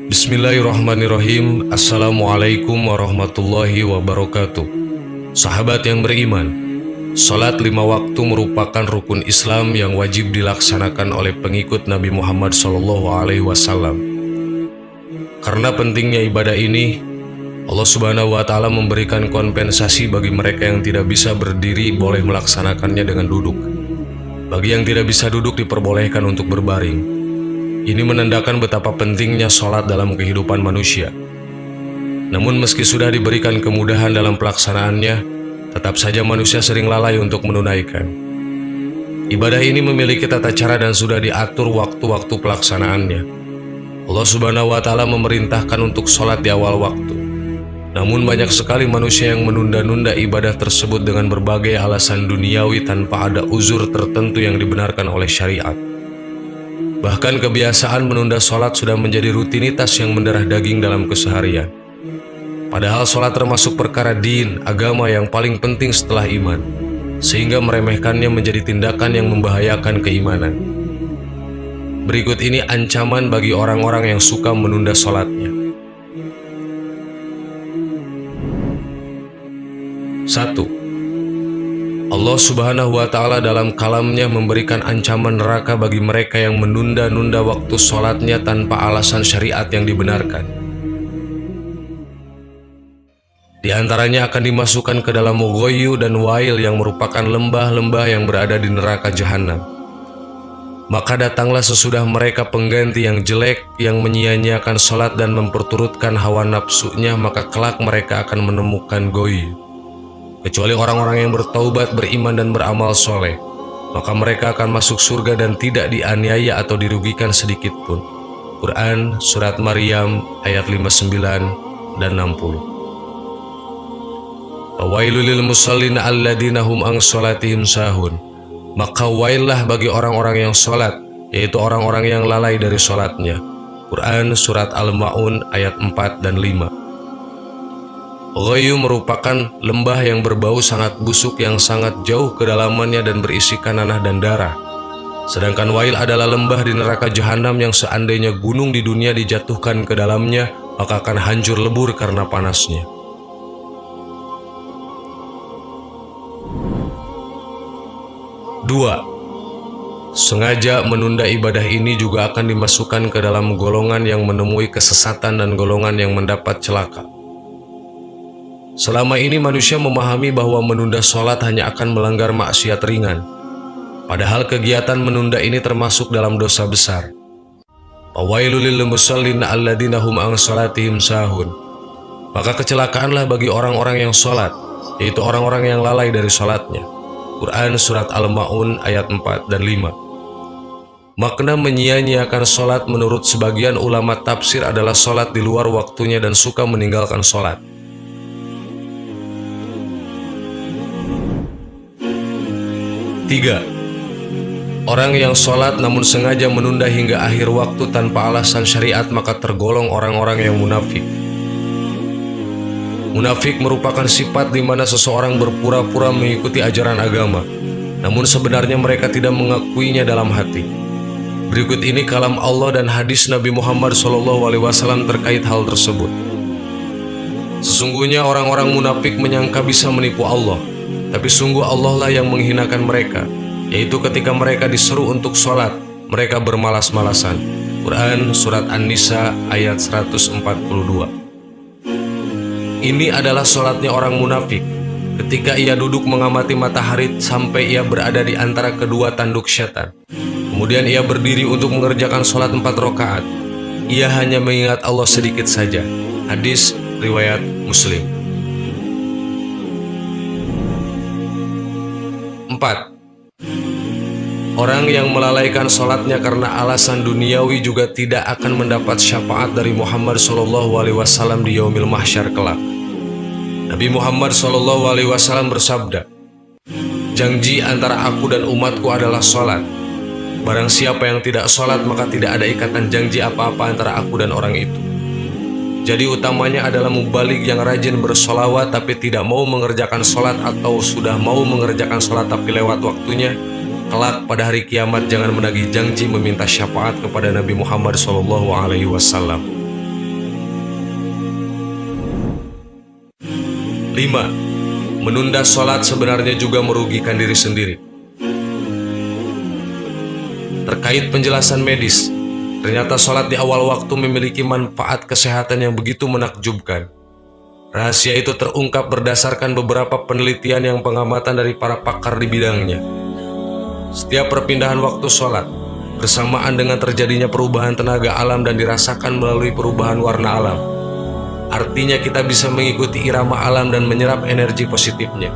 Bismillahirrahmanirrahim. Assalamualaikum warahmatullahi wabarakatuh. Sahabat yang beriman, salat 5 waktu merupakan rukun Islam yang wajib dilaksanakan oleh pengikut Nabi Muhammad SAW. Karena pentingnya ibadah ini, Allah Subhanahu wa Ta'ala memberikan kompensasi bagi mereka yang tidak bisa berdiri boleh melaksanakannya dengan duduk. Bagi yang tidak bisa duduk diperbolehkan untuk berbaring. Ini menandakan betapa pentingnya sholat dalam kehidupan manusia. Namun meski sudah diberikan kemudahan dalam pelaksanaannya, tetap saja manusia sering lalai untuk menunaikan. Ibadah ini memiliki tata cara dan sudah diatur waktu-waktu pelaksanaannya. Allah Subhanahu wa Ta'ala memerintahkan untuk sholat di awal waktu. Namun banyak sekali manusia yang menunda-nunda ibadah tersebut dengan berbagai alasan duniawi tanpa ada uzur tertentu yang dibenarkan oleh syariat. Bahkan kebiasaan menunda sholat sudah menjadi rutinitas yang mendarah daging dalam keseharian. Padahal sholat termasuk perkara din, agama yang paling penting setelah iman, sehingga meremehkannya menjadi tindakan yang membahayakan keimanan. Berikut ini ancaman bagi orang-orang yang suka menunda sholatnya. 1. Allah Subhanahu wa Ta'ala dalam kalamnya memberikan ancaman neraka bagi mereka yang menunda-nunda waktu sholatnya tanpa alasan syariat yang dibenarkan. Di antaranya akan dimasukkan ke dalam Ghoyu dan Wail yang merupakan lembah-lembah yang berada di neraka jahanam. Maka datanglah sesudah mereka pengganti yang jelek yang menyia-nyiakan sholat dan memperturutkan hawa nafsunya, maka kelak mereka akan menemukan Ghoyu. Kecuali orang-orang yang bertaubat, beriman dan beramal soleh, maka mereka akan masuk surga dan tidak dianiaya atau dirugikan sedikit pun. Quran Surat Maryam ayat 59 dan 60. Wailul lil musallin alladzina hum an sholatihim sahun. Maka waillah bagi orang-orang yang sholat, yaitu orang-orang yang lalai dari sholatnya. Quran Surat Al-Ma'un ayat 4 dan 5. Ghoyu merupakan lembah yang berbau sangat busuk yang sangat jauh kedalamannya dan berisikan nanah dan darah. Sedangkan Wail adalah lembah di neraka jahanam yang seandainya gunung di dunia dijatuhkan ke dalamnya, maka akan hancur lebur karena panasnya. 2. Sengaja menunda ibadah ini juga akan dimasukkan ke dalam golongan yang menemui kesesatan dan golongan yang mendapat celaka. Selama ini manusia memahami bahwa menunda sholat hanya akan melanggar maksiat ringan. Padahal kegiatan menunda ini termasuk dalam dosa besar. Wailul lil musallin alladzina hum an sholatihim sahun. Maka kecelakaanlah bagi orang-orang yang sholat, yaitu orang-orang yang lalai dari sholatnya. Quran Surat Al-Ma'un ayat 4 dan 5. Makna menyia-nyiakan sholat menurut sebagian ulama tafsir adalah sholat di luar waktunya dan suka meninggalkan sholat. 3. Orang yang sholat namun sengaja menunda hingga akhir waktu tanpa alasan syariat maka tergolong orang-orang yang munafik. Munafik merupakan sifat di mana seseorang berpura-pura mengikuti ajaran agama, namun sebenarnya mereka tidak mengakuinya dalam hati. Berikut ini kalam Allah dan hadis Nabi Muhammad SAW terkait hal tersebut. Sesungguhnya orang-orang munafik menyangka bisa menipu Allah, tapi sungguh Allah lah yang menghinakan mereka, yaitu ketika mereka diseru untuk sholat, mereka bermalas-malasan. Quran Surat An-Nisa ayat 142. Ini adalah sholatnya orang munafik. Ketika ia duduk mengamati matahari sampai ia berada di antara kedua tanduk syaitan. Kemudian ia berdiri untuk mengerjakan sholat 4 rakaat. Ia hanya mengingat Allah sedikit saja. Hadis riwayat Muslim. 4. Orang yang melalaikan sholatnya karena alasan duniawi juga tidak akan mendapat syafaat dari Muhammad SAW di yaumil mahsyar kelak. Nabi Muhammad SAW bersabda, "Janji antara aku dan umatku adalah sholat. Barang siapa yang tidak sholat maka tidak ada ikatan janji apa-apa antara aku dan orang itu." Jadi utamanya adalah mubalik yang rajin bersolawat tapi tidak mau mengerjakan sholat, atau sudah mau mengerjakan sholat tapi lewat waktunya. Kelak pada hari kiamat jangan menagih janji meminta syafaat kepada Nabi Muhammad SAW. 5. Menunda sholat sebenarnya juga merugikan diri sendiri. Terkait penjelasan medis, ternyata sholat di awal waktu memiliki manfaat kesehatan yang begitu menakjubkan. Rahasia itu terungkap berdasarkan beberapa penelitian yang pengamatan dari para pakar di bidangnya. Setiap perpindahan waktu sholat bersamaan dengan terjadinya perubahan tenaga alam dan dirasakan melalui perubahan warna alam. Artinya kita bisa mengikuti irama alam dan menyerap energi positifnya.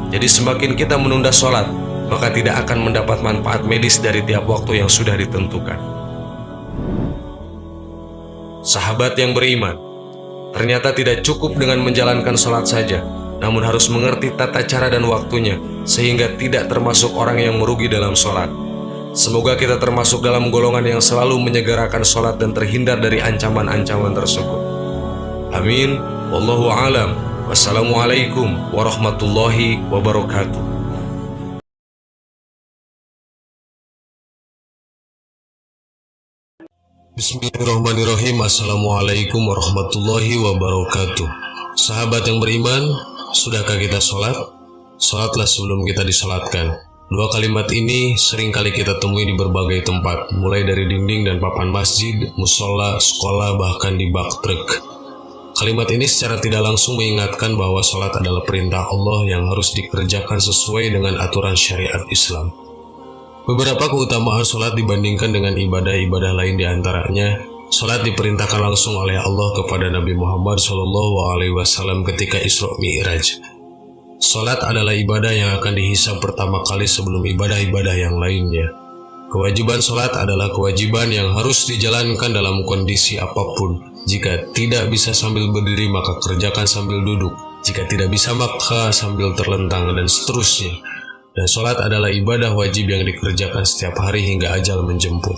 Jadi semakin kita menunda sholat, maka tidak akan mendapat manfaat medis dari tiap waktu yang sudah ditentukan. Sahabat yang beriman, ternyata tidak cukup dengan menjalankan sholat saja, namun harus mengerti tata cara dan waktunya, sehingga tidak termasuk orang yang merugi dalam sholat. Semoga kita termasuk dalam golongan yang selalu menyegerakan sholat dan terhindar dari ancaman-ancaman tersebut. Amin. Wallahu a'lam. Wassalamualaikum warahmatullahi wabarakatuh. Bismillahirrahmanirrahim. Assalamualaikum warahmatullahi wabarakatuh. Sahabat yang beriman, sudahkah kita sholat? Sholatlah sebelum kita disolatkan. Dua kalimat ini seringkali kita temui di berbagai tempat, mulai dari dinding dan papan masjid, musola, sekolah, bahkan di bak truk. Kalimat ini secara tidak langsung mengingatkan bahwa sholat adalah perintah Allah yang harus dikerjakan sesuai dengan aturan syariat Islam. Beberapa keutamaan sholat dibandingkan dengan ibadah-ibadah lain diantaranya, sholat diperintahkan langsung oleh Allah kepada Nabi Muhammad SAW ketika Isra Mi'raj. Sholat adalah ibadah yang akan dihisab pertama kali sebelum ibadah-ibadah yang lainnya. Kewajiban sholat adalah kewajiban yang harus dijalankan dalam kondisi apapun. Jika tidak bisa sambil berdiri, maka kerjakan sambil duduk. Jika tidak bisa, maka sambil terlentang, dan seterusnya. Dan sholat adalah ibadah wajib yang dikerjakan setiap hari hingga ajal menjemput.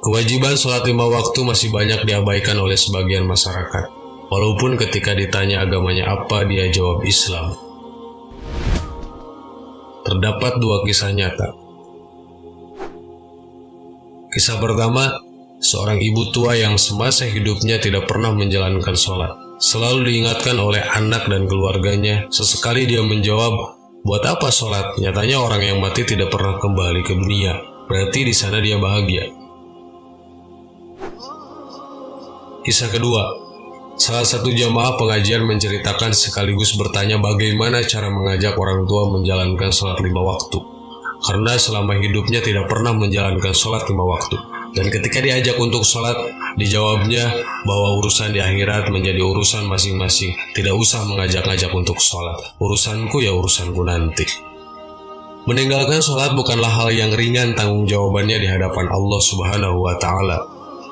Kewajiban sholat 5 waktu masih banyak diabaikan oleh sebagian masyarakat. Walaupun ketika ditanya agamanya apa, dia jawab Islam. Terdapat 2 kisah nyata. Kisah pertama, seorang ibu tua yang semasa hidupnya tidak pernah menjalankan sholat. Selalu diingatkan oleh anak dan keluarganya. Sesekali dia menjawab, "Buat apa sholat? Nyatanya orang yang mati tidak pernah kembali ke dunia. Berarti di sana dia bahagia." Kisah kedua, salah satu jamaah pengajian menceritakan sekaligus bertanya bagaimana cara mengajak orang tua menjalankan sholat 5 waktu. Karena selama hidupnya tidak pernah menjalankan sholat 5 waktu. Dan ketika diajak untuk sholat, dijawabnya bahwa urusan di akhirat menjadi urusan masing-masing. Tidak usah mengajak-ajak untuk sholat. Urusanku ya urusanku nanti. Meninggalkan sholat bukanlah hal yang ringan tanggung jawabannya di hadapan Allah Subhanahu wa Ta'ala.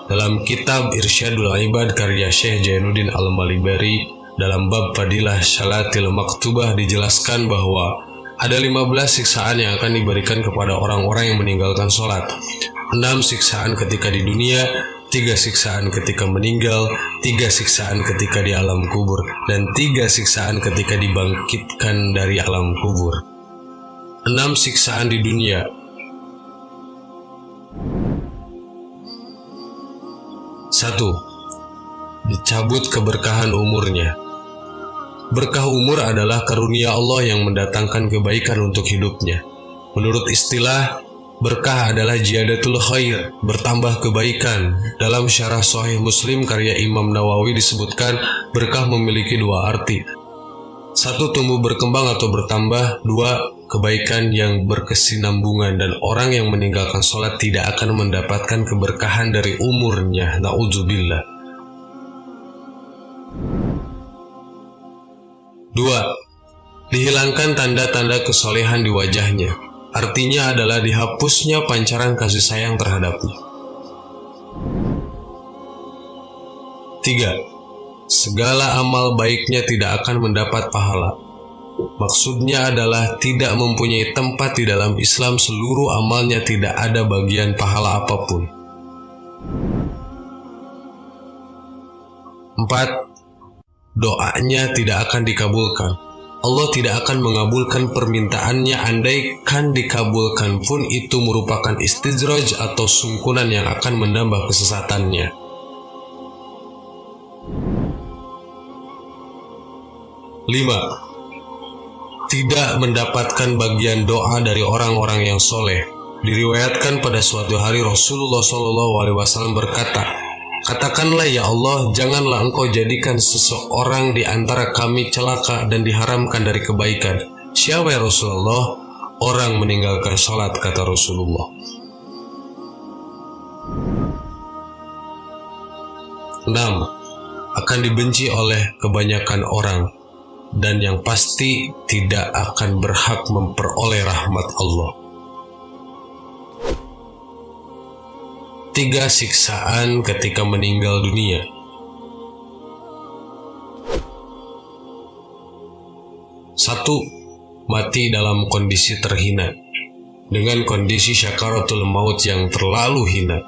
Dalam kitab Irsyadul Ibad karya Syekh Jainuddin Al-Malibari, dalam bab Fadilah Syalatil Maktubah dijelaskan bahwa ada 15 siksaan yang akan diberikan kepada orang-orang yang meninggalkan sholat. 6 siksaan ketika di dunia, 3 siksaan ketika meninggal, 3 siksaan ketika di alam kubur, dan 3 siksaan ketika dibangkitkan dari alam kubur. 6 siksaan di dunia. 1. Dicabut keberkahan umurnya. Berkah umur adalah karunia Allah yang mendatangkan kebaikan untuk hidupnya. Menurut istilah, berkah adalah ziyadatul khair, bertambah kebaikan. Dalam syarah Sahih Muslim karya Imam Nawawi disebutkan berkah memiliki 2 arti. 1. Tumbuh berkembang atau bertambah. 2. Kebaikan yang berkesinambungan, dan orang yang meninggalkan sholat tidak akan mendapatkan keberkahan dari umurnya. Na'udzubillah. 2. Dihilangkan tanda-tanda kesolehan di wajahnya. Artinya adalah dihapusnya pancaran kasih sayang terhadapnya. 3. Segala amal baiknya tidak akan mendapat pahala. Maksudnya adalah tidak mempunyai tempat di dalam Islam, seluruh amalnya tidak ada bagian pahala apapun. 4. Doanya tidak akan dikabulkan. Allah tidak akan mengabulkan permintaannya, andaikan dikabulkan pun itu merupakan istidraj atau sungkunan yang akan menambah kesesatannya. 5. Tidak mendapatkan bagian doa dari orang-orang yang soleh. Diriwayatkan pada suatu hari Rasulullah SAW berkata, "Katakanlah ya Allah, janganlah engkau jadikan seseorang di antara kami celaka dan diharamkan dari kebaikan." Siapa ya Rasulullah? Orang meninggalkan sholat, kata Rasulullah. 6. Akan dibenci oleh kebanyakan orang, dan yang pasti tidak akan berhak memperoleh rahmat Allah. 3 siksaan ketika meninggal dunia. 1. Mati dalam kondisi terhina, dengan kondisi syakaratul maut yang terlalu hina.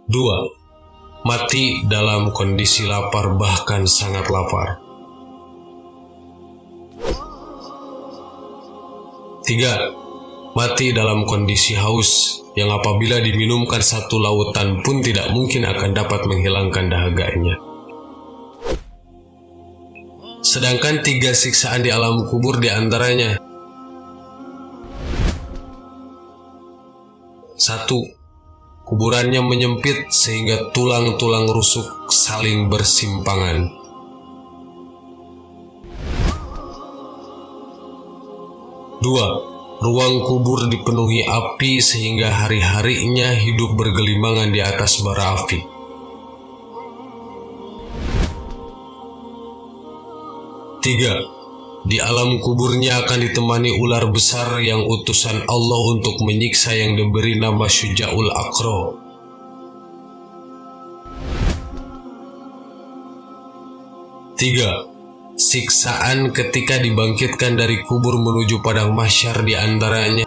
2. Mati dalam kondisi lapar, bahkan sangat lapar. 3. Mati dalam kondisi haus, yang apabila diminumkan satu lautan pun tidak mungkin akan dapat menghilangkan dahaganya. Sedangkan 3 siksaan di alam kubur diantaranya: 1. Kuburannya menyempit sehingga tulang-tulang rusuk saling bersimpangan. 2. Ruang kubur dipenuhi api sehingga hari-harinya hidup bergelimangan di atas bara api. 3. Di alam kuburnya akan ditemani ular besar yang utusan Allah untuk menyiksa, yang diberi nama Syuja'ul Aqra. 3. Siksaan ketika dibangkitkan dari kubur menuju padang mahsyar diantaranya: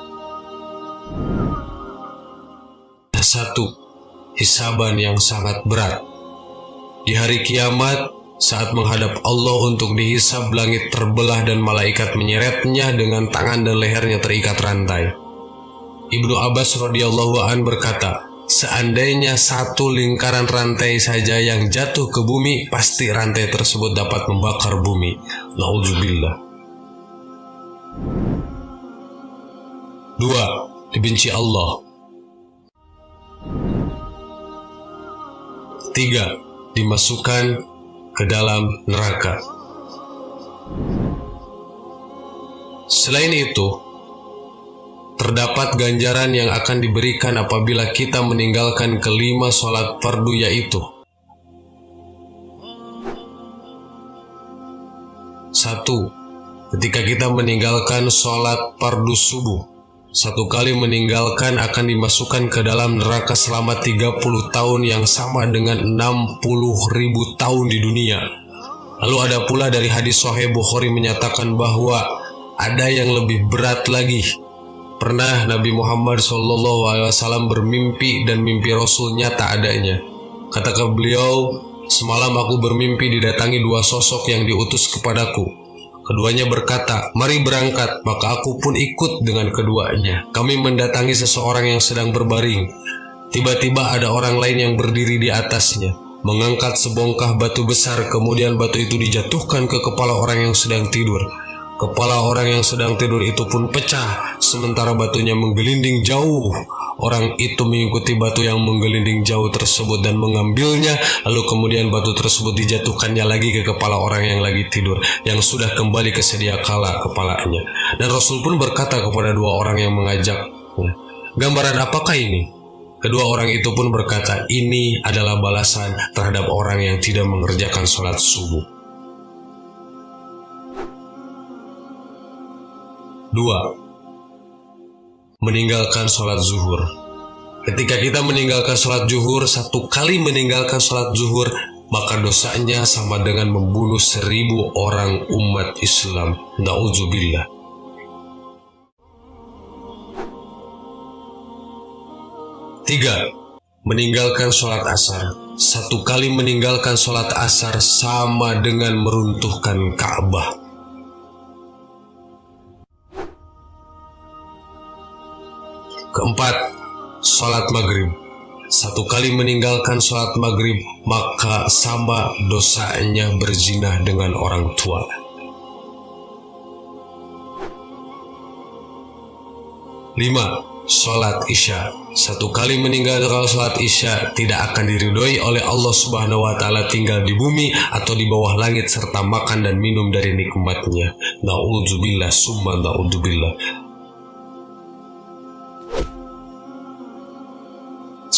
1. Hisaban yang sangat berat. Di hari kiamat, saat menghadap Allah untuk dihisab, langit terbelah dan malaikat menyeretnya dengan tangan dan lehernya terikat rantai. Ibnu Abbas radhiyallahu an berkata, seandainya satu lingkaran rantai saja yang jatuh ke bumi, pasti rantai tersebut dapat membakar bumi. Na'udzubillah. 2. Dibenci Allah. 3. Dimasukkan ke dalam neraka. Selain itu, terdapat ganjaran yang akan diberikan apabila kita meninggalkan kelima sholat fardu, yaitu: 1. Ketika kita meninggalkan sholat fardu subuh, 1 kali meninggalkan akan dimasukkan ke dalam neraka selama 30 tahun, yang sama dengan 60.000 tahun di dunia. Lalu ada pula dari hadis Sahih Bukhari menyatakan bahwa ada yang lebih berat lagi. Pernah Nabi Muhammad SAW bermimpi, dan mimpi Rasul nyata adanya. Kata beliau, "Semalam aku bermimpi didatangi 2 sosok yang diutus kepadaku. Keduanya berkata, 'Mari berangkat.' Maka aku pun ikut dengan keduanya. Kami mendatangi seseorang yang sedang berbaring. Tiba-tiba ada orang lain yang berdiri di atasnya, mengangkat sebongkah batu besar. Kemudian batu itu dijatuhkan ke kepala orang yang sedang tidur. Kepala orang yang sedang tidur itu pun pecah, sementara batunya menggelinding jauh. Orang itu mengikuti batu yang menggelinding jauh tersebut dan mengambilnya, lalu kemudian batu tersebut dijatuhkannya lagi ke kepala orang yang lagi tidur, yang sudah kembali ke sedia kala kepalanya. Dan Rasul pun berkata kepada 2 orang yang mengajaknya, 'Gambaran apakah ini?' Kedua orang itu pun berkata, 'Ini adalah balasan terhadap orang yang tidak mengerjakan sholat subuh.' 2. Meninggalkan sholat zuhur. Ketika kita meninggalkan sholat zuhur, 1 kali meninggalkan sholat zuhur, maka dosanya sama dengan membunuh 1000 orang umat Islam. Na'udzubillah. 3. Meninggalkan sholat asar. 1 kali meninggalkan sholat asar sama dengan meruntuhkan Ka'bah. 4. Sholat maghrib. satu kali meninggalkan sholat maghrib, maka sama dosanya berzina dengan orang tua. 5. Sholat Isya. Satu kali meninggalkan sholat Isya tidak akan diridhoi oleh Allah Subhanahu wa Ta'ala, tinggal di bumi atau di bawah langit serta makan dan minum dari nikmatnya. Na'udzubillah summa na'udzubillah.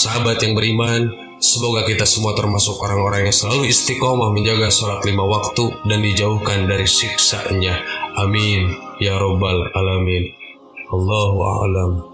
Sahabat yang beriman, semoga kita semua termasuk orang-orang yang selalu istiqomah menjaga sholat 5 waktu dan dijauhkan dari siksanya. Amin ya robbal alamin. Allahu a'lam.